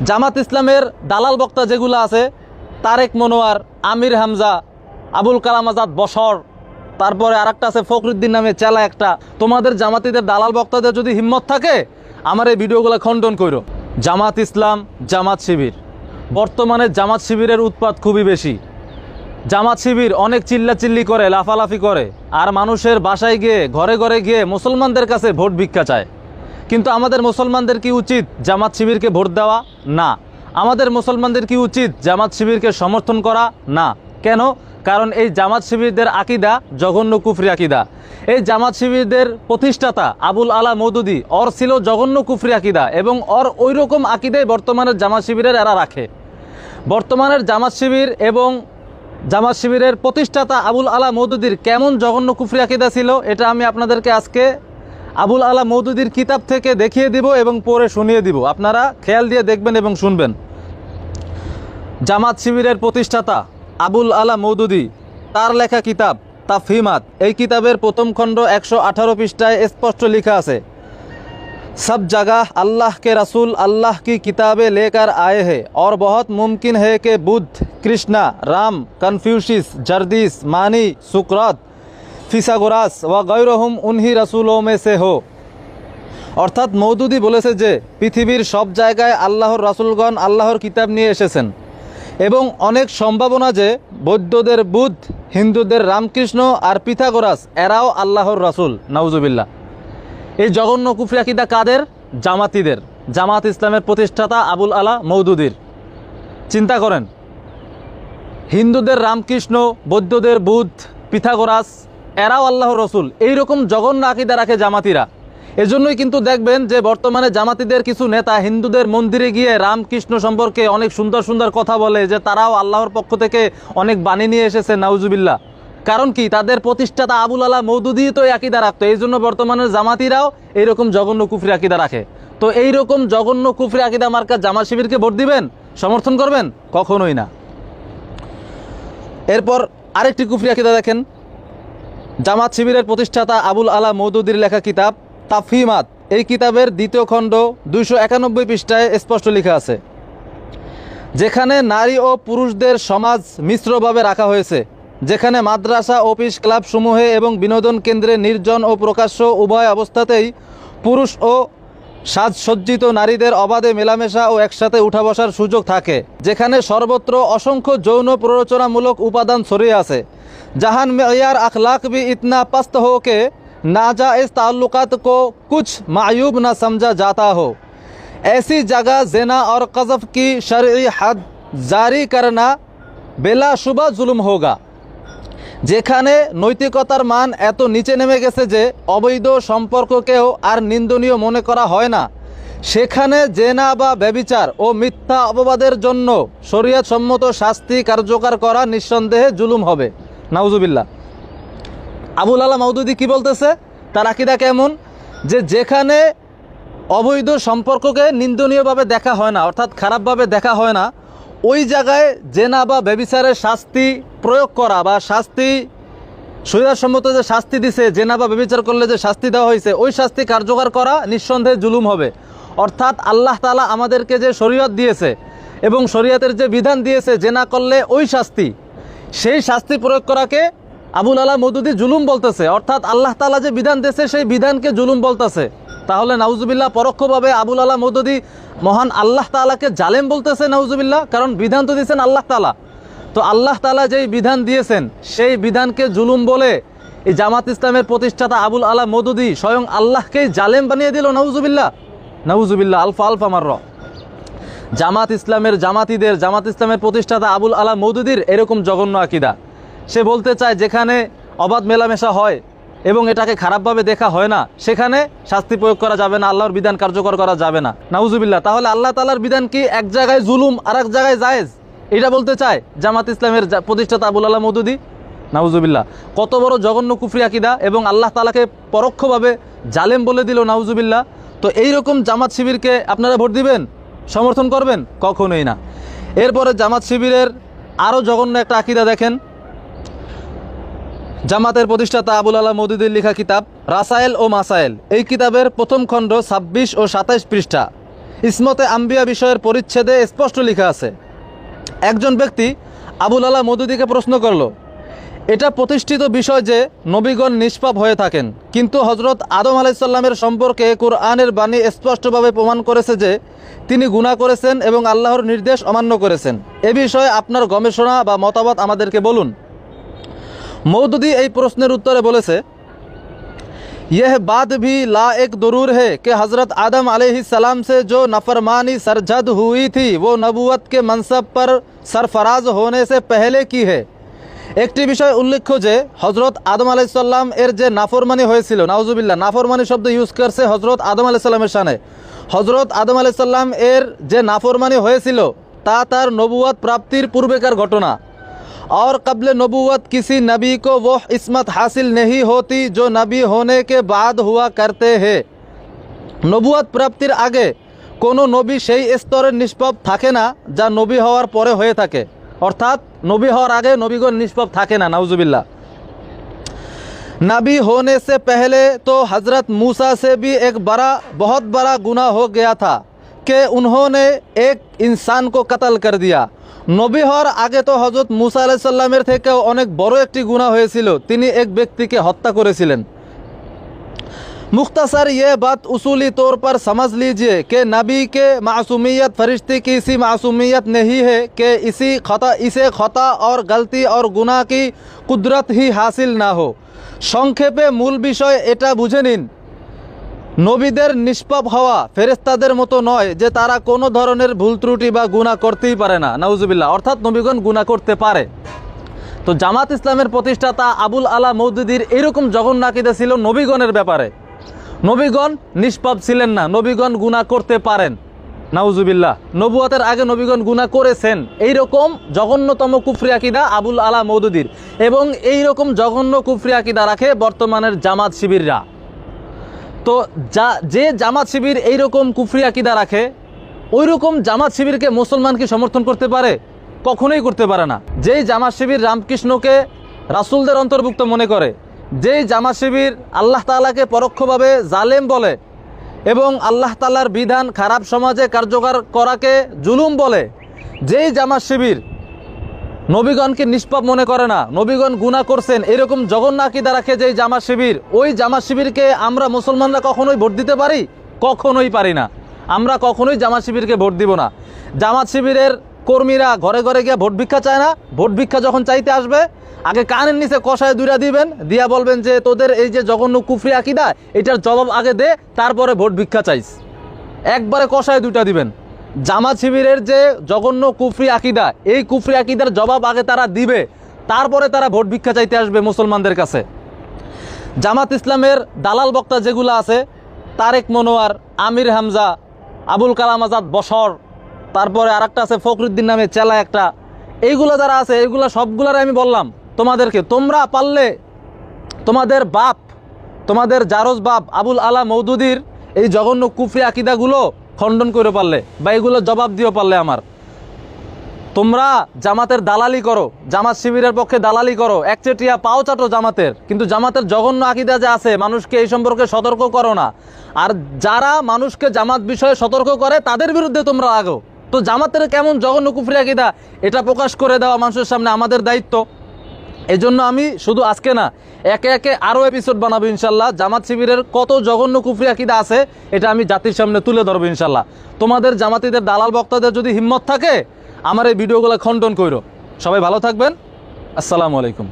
জামাত ইসলামের দালাল বক্তা যেগুলো আছে, তারেক মনোয়ার, আমির হামজা, আবুল কালাম আজাদ বশর, তারপরে আরেকটা আছে ফখরুদ্দিন নামে চেলা একটা। তোমাদের জামাতিদের দালাল বক্তাদের যদি হিম্মত থাকে আমার এই ভিডিওগুলো খণ্ডন করো। জামাত ইসলাম, জামাত শিবির, বর্তমানে জামাত শিবিরের উৎপাত খুবই বেশি। জামাত শিবির অনেক চিল্লাচিল্লি করে, লাফালাফি করে, আর মানুষের বাসায় গিয়ে ঘরে ঘরে গিয়ে মুসলমানদের কাছে ভোট ভিক্ষা চায়। কিন্তু আমাদের মুসলমানদের কি উচিত জামাত শিবিরকে ভোট দেওয়া? না। আমাদের মুসলমানদের কি উচিত জামাত শিবিরকে সমর্থন করা? না। কেন? কারণ এই জামাত শিবিরদের আকিদা জঘন্য কুফরি আকিদা। এই জামাত শিবিরদের প্রতিষ্ঠাতা আবুল আলা মওদুদী, ওর ছিল জঘন্য কুফরি আকিদা, এবং ওর ওই রকম আকিদাই বর্তমানের জামাত শিবিরের এরা রাখে। বর্তমানের জামাত শিবির এবং জামাত শিবিরের প্রতিষ্ঠাতা আবুল আলা মওদুদীর কেমন জঘন্য কুফরি আকিদা ছিল এটা আমি আপনাদেরকে আজকে আবুল আলা মওদুদীর কিতাব থেকে দেখিয়ে দিব এবং পড়ে শুনিয়ে দিব। আপনারা খেয়াল দিয়ে দেখবেন এবং শুনবেন। জামাত শিবিরের প্রতিষ্ঠাতা আবুল আলা মওদুদী, তার লেখা কিতাব তাফহিমাত, এই কিতাবের প্রথম খণ্ড 118 পৃষ্ঠায় স্পষ্ট লেখা আছে, सब जगह अल्लाह के रसूल अल्लाह की किताबें लेकर आए हैं और बहुत मुमकिन है कि बुद्ध, कृष्णा, राम, कन्फ्यूशियस, जर्दिस, मानी, सुकरात, फिसागोरास व गैरहुम उन्हीं रसूलों में से हो। অর্থাৎ মওদুদী বলেছে যে পৃথিবীর সব জায়গায় আল্লাহর রাসূলগণ আল্লাহর কিতাব নিয়ে এসেছেন এবং অনেক সম্ভাবনা যে বৌদ্ধদের বুদ্ধ, হিন্দুদের রামকৃষ্ণ আর পিথাগোরাস এরাও আল্লাহর রাসূল। নাউজুবিল্লাহ। এই জঘন্য কুফরি আকিদা কাদের? জামাতিদের। জামাত ইসলামের প্রতিষ্ঠাতা আবুল আলা মওদুদীর। চিন্তা করেন, হিন্দুদের রামকৃষ্ণ, বৌদ্ধদের বুদ্ধ, পিথাগোরাস এরাও আল্লাহর রসুল, এইরকম জঘন্য আকিদা রাখে জামাতিরা। এজন্যই কিন্তু দেখবেন যে বর্তমানে জামাতিদের কিছু নেতা হিন্দুদের মন্দিরে গিয়ে রামকৃষ্ণ সম্পর্কে অনেক সুন্দর সুন্দর কথা বলে যে তারাও আল্লাহর পক্ষ থেকে অনেক বাণী নিয়ে এসেছে। নাউজুবিল্লাহ। কারণ কি? তাদের প্রতিষ্ঠাতা আবুল আলা মওদুদী তো এই আকিদা রাখতো, এই জন্য বর্তমানের জামাতিরাও এইরকম জঘন্য কুফরি আকিদা রাখে। তো এইরকম জঘন্য কুফরি আকিদা মার্কা জামাত শিবিরকে ভোট দিবেন? সমর্থন করবেন? কখনোই না। এরপর আরেকটি কুফরি আকিদা দেখেন, জামাত শিবিরের প্রতিষ্ঠাতা আবুল আলা মওদুদীর লেখা কিতাব তাফহিমাত, এই কিতাবের দ্বিতীয় খণ্ড 291 পৃষ্ঠায় স্পষ্ট লেখা আছে, যেখানে নারী ও পুরুষদের সমাজ মিশ্রভাবে রাখা হয়েছে, যেখানে মাদ্রাসা, অফিস, ক্লাব সমূহে এবং বিনোদন কেন্দ্রে নির্জন ও প্রকাশ্য উভয় অবস্থাতেই পুরুষ ও সাজসজ্জিত নারীদের অবাধে মেলামেশা ও একসাথে উঠা বসার সুযোগ থাকে, যেখানে সর্বত্র অসংখ্য যৌন প্ররোচনামূলক উপাদান ছড়িয়ে আছে, जहां मेयार अखलाक भी इतना पस्त हो कि नाजायज़ ताल्लुकात को कुछ मायूब न समझा जाता हो, ऐसी जगह ज़िना और क़ज़फ़ की शरई हद जारी करना बेलाशुबा जुल्म होगा। যেখানে নৈতিকতার মান এত নিচে নেমে গেছে যে অবৈধ সম্পর্ককেও আর নিন্দনীয় মনে করা হয় না, সেখানে জেনা বা ব্যভিচার ও মিথ্যা অপবাদের জন্য শরীয়ত সম্মত শাস্তি কার্যকর করা নিঃসন্দেহে জুলুম হবে। নাউজুবিল্লাহ। আবুল আলা মওদুদী কি বলতেছে? তার আকীদা কেমন? যে যেখানে অবৈধ সম্পর্ককে নিন্দনীয়ভাবে দেখা হয় না, অর্থাৎ খারাপভাবে দেখা হয় না, ওই জায়গায় জেনা বা ব্যভিচারের শাস্তি প্রয়োগ করা বা শাস্তি শরীয়তসম্মত যে শাস্তি দিছে, জেনা বা ব্যভিচার করলে যে শাস্তি দেওয়া হয়েছে, ওই শাস্তি কার্যকর করা নিঃসন্দেহে জুলুম হবে। অর্থাৎ আল্লাহ তাআলা আমাদেরকে যে শরীয়ত দিয়েছে এবং শরীয়তের যে বিধান দিয়েছে জেনা করলে ওই শাস্তি, সেই শাস্তি প্রয়োগ করাকে আবুল আলা মওদুদী জুলুম বলতেছে। অর্থাৎ আল্লাহ তাআলা যে বিধান দিয়েছে সেই বিধানকে জুলুম বলতেছে। তাহলে নাউজুবিল্লাহ পরোক্ষভাবে আবুল আলা মওদুদী মহান আল্লাহ তাআলাকে জালেম বলতেছে। নাউজুবিল্লাহ। কারণ বিধান তো দিয়েছেন আল্লাহ তাআলা, তো আল্লাহ তাআলা যেই বিধান দিয়েছেন সেই বিধানকে জুলুম বলে এই জামাত ইসলামের প্রতিষ্ঠাতা আবুল আলা মওদুদী স্বয়ং আল্লাহকেই জালেম বানিয়ে দিল। নাউজুবিল্লাহ, নাউজুবিল্লাহ, আলফা আলফা মাররা। জামাত ইসলামের জামাতিদের, জামাত ইসলামের প্রতিষ্ঠাতা আবুল আলা মওদুদীর এরকম জঘন্য আকীদা। সে বলতে চায় যেখানে অবাধ মেলামেশা হয় এবং এটাকে খারাপভাবে দেখা হয় না, সেখানে শাস্তি প্রয়োগ করা যাবে না, আল্লাহর বিধান কার্যকর করা যাবে না। নাউজুবিল্লাহ। তাহলে আল্লাহ তাআলার বিধান কি এক জায়গায় জুলুম আর এক জায়গায় জায়েজ? এটা বলতে চায় জামাত ইসলামের প্রতিষ্ঠাতা আবুল আলা মওদুদী। নাউজুবিল্লাহ। কত বড় জঘন্য কুফরি আকীদা, এবং আল্লাহ তাআলাকে পরোক্ষভাবে জালেম বলে দিল। নাউজুবিল্লাহ। তো এইরকম জামাত শিবিরকে আপনারা ভোট দিবেন? সমর্থন করবেন? কখনোই না। এরপরে জামাত শিবিরের আরও জঘন্য একটা আকীদা দেখেন, জামাতের প্রতিষ্ঠাতা আবুল আলা মওদুদীর লেখা কিতাব রাসায়েল ও মাসায়েল, এই কিতাবের প্রথম খণ্ড 26 ও 27 পৃষ্ঠা ইসমতে আম্বিয়া বিষয়ের পরিচ্ছেদে স্পষ্ট লেখা আছে। একজন ব্যক্তি আবুল আলা মওদুদীকে প্রশ্ন করল, এটা প্রতিষ্ঠিত বিষয় যে নবীগণ নিষ্পাপ হয়ে থাকেন, কিন্তু হজরত আদম আলাইহিস সালামের সম্পর্কে কুরআনের বাণী স্পষ্টভাবে প্রমাণ করেছে যে তিনি গুনাহ করেছেন এবং আল্লাহর নির্দেশ অমান্য করেছেন। এ বিষয়ে আপনার গবেষণা বা মতামত আমাদেরকে বলুন। মওদুদী এই প্রশ্নের উত্তরে বলেছে, यह बात भी लाएक ज़रूर है कि हज़रत आदम अलैहिस्सलाम से जो नफरमानी सरजद हुई थी वो नबूवत के मनसब पर सरफराज होने से पहले की है। একটি বিষয় উল্লেখ্য যে হজরত আদম আলাইহিস সালাম এর যে নাফরমানি হয়েছিল, নাউজুবিল্লাহ, নাফরমানি শব্দ ইউজ করছে হজরত আদম আলাইহিস সালামের শানে। হজরত আদম আলাইহিস সালাম এর যে নাফরমানি হয়েছিল তা তার নবুয়ত প্রাপ্তির পূর্বেকার ঘটনা। और कब्ल नबूवत किसी नबी को वो इस्मत हासिल नहीं होती जो नबी होने के बाद हुआ करते हैं। নবুয়ত প্রাপ্তির আগে কোনো নবী সেই স্তরের নিষ্পাপ থাকে না যা নবী হওয়ার পরে হয়ে থাকে। অর্থাৎ নবী হওয়ার আগে নবীগণ নিষ্পাপ থাকে না, নাউজুবিল্লাহ। नबी होने से पहले तो हज़रत मूसा से भी एक बहुत बड़ा गुनाह हो गया था कि उन्होंने एक इंसान को कत्ल कर दिया। নবী হওয়ার আগে তো হজরত মুসা আলাইহিস সালামের থেকেও অনেক বড় একটি গুনাহ হয়েছিল, তিনি এক ব্যক্তিকে হত্যা করেছিলেন। मुख्तसर ये बात उसूली तौर पर समझ लीजिए कि नबी के मासूमियत फरिश्ते की इसी मासूमियत नहीं है कि इसे खता और गलती और गुनाह की कुदरत ही हासिल ना हो। সংক্ষেপে মূল বিষয় এটা বুঝে নিন, নবীদের নিষ্পাপ হওয়া ফেরেশতাদের মতো নয় যে তারা কোনো ধরনের ভুল ত্রুটি বা গুনাহ করতেই পারে না, নাউজুবিল্লাহ। অর্থাৎ নবীগণ গুনাহ করতে পারে। তো জামাত ইসলামের প্রতিষ্ঠাতা আবুল আলা মওদুদীর এরকম জঘন্য আকীদা ছিল নবীগণের ব্যাপারে। নবীগণ নিষ্পাপ ছিলেন না, নবীগণ গুনাহ করতে পারেন, নাউজুবিল্লাহ। নবুয়তের আগে নবীগণ গুনাহ করেছেন, এইরকম জঘন্যতম কুফরি আকীদা আবুল আলা মওদুদীর। এবং এইরকম জঘন্য কুফরি আকীদা রাখে বর্তমানের জামাত শিবিররা। তো যে জামাত শিবির এইরকম কুফরি আকীদা রাখে, ওই রকম জামাত শিবিরকে মুসলমান কি সমর্থন করতে পারে? কখনোই করতে পারে না। যেই জামাত শিবির রামকৃষ্ণকে রাসূলদের অন্তর্ভুক্ত মনে করে, যেই জামাত শিবির আল্লাহ তাআলাকে পরোক্ষভাবে জালেম বলে এবং আল্লাহ তাআলার বিধান খারাপ সমাজে কার্যকর করাকে জুলুম বলে, যেই জামাত শিবির নবীগণকে নিষ্পাপ মনে করে না, নবীগণ গুনাহ করছেন, এরকম জঘন্য আকীদা রাখে যেই জামাত শিবির, ওই জামাত শিবিরকে আমরা মুসলমানরা কখনোই ভোট দিতে পারি? কখনোই পারি না। আমরা কখনোই জামাত শিবিরকে ভোট দিব না। জামাত শিবিরের কর্মীরা ঘরে ঘরে গিয়ে ভোট ভিক্ষা চায় না। ভোট ভিক্ষা যখন চাইতে আসবে, আগে কানের নিচে কষায় দুইটা দিবেন, দিয়া বলবেন যে তোদের এই যে জঘন্য কুফরি আকীদা, এটার জবাব আগে দে, তারপরে ভোট ভিক্ষা চাইস। একবারে কষায় দুইটা দিবেন। জামাত শিবিরের যে জঘন্য কুফরি আকীদা, এই কুফরি আকীদার জবাব আগে তারা দিবে, তারপরে তারা ভোট ভিক্ষা চাইতে আসবে মুসলমানদের কাছে। জামাত ইসলামের দালাল বক্তা যেগুলো আছে, তারেক মনোয়ার, আমির হামজা, আবুল কালাম আজাদ বশর, তারপরে আরেকটা আছে ফখরুদ্দিন নামে চেলা একটা, এইগুলো যারা আছে, এইগুলো সবগুলার আমি বললাম তোমাদেরকে, তোমরা পারলে তোমাদের বাপ, তোমাদের জারজ বাপ আবুল আলা মওদুদীর এই জঘন্য কুফরি আকীদাগুলো খণ্ডন করে পারলে বা এগুলো জবাব দিও পারলে আমার, তোমরা জামাতের দালালি করো, জামাত শিবিরের পক্ষে দালালি করো, একচেটিয়া পাও চাটো জামাতের, কিন্তু জামাতের জঘন্য আকীদা যে আছে মানুষকে এই সম্পর্কে সতর্ক করো না। আর যারা মানুষকে জামাত বিষয়ে সতর্ক করে তাদের বিরুদ্ধে তোমরা আগো। তো জামাতের কেমন জঘন্য কুফরি আকীদা এটা প্রকাশ করে দেওয়া মানুষের সামনে আমাদের দায়িত্ব। এজন্য আমি শুধু আজকে না, একে একে আরও এপিসোড বানাবো ইনশাল্লাহ। জামাত শিবিরের কত জঘন্য কুফরি আকীদা আছে এটা আমি জাতির সামনে তুলে ধরবো ইনশাল্লাহ। তোমাদের জামাতিদের দালাল বক্তাদের যদি হিম্মত থাকে আমার এই ভিডিওগুলো খণ্ডন করো। সবাই ভালো থাকবেন, আসসালামু আলাইকুম।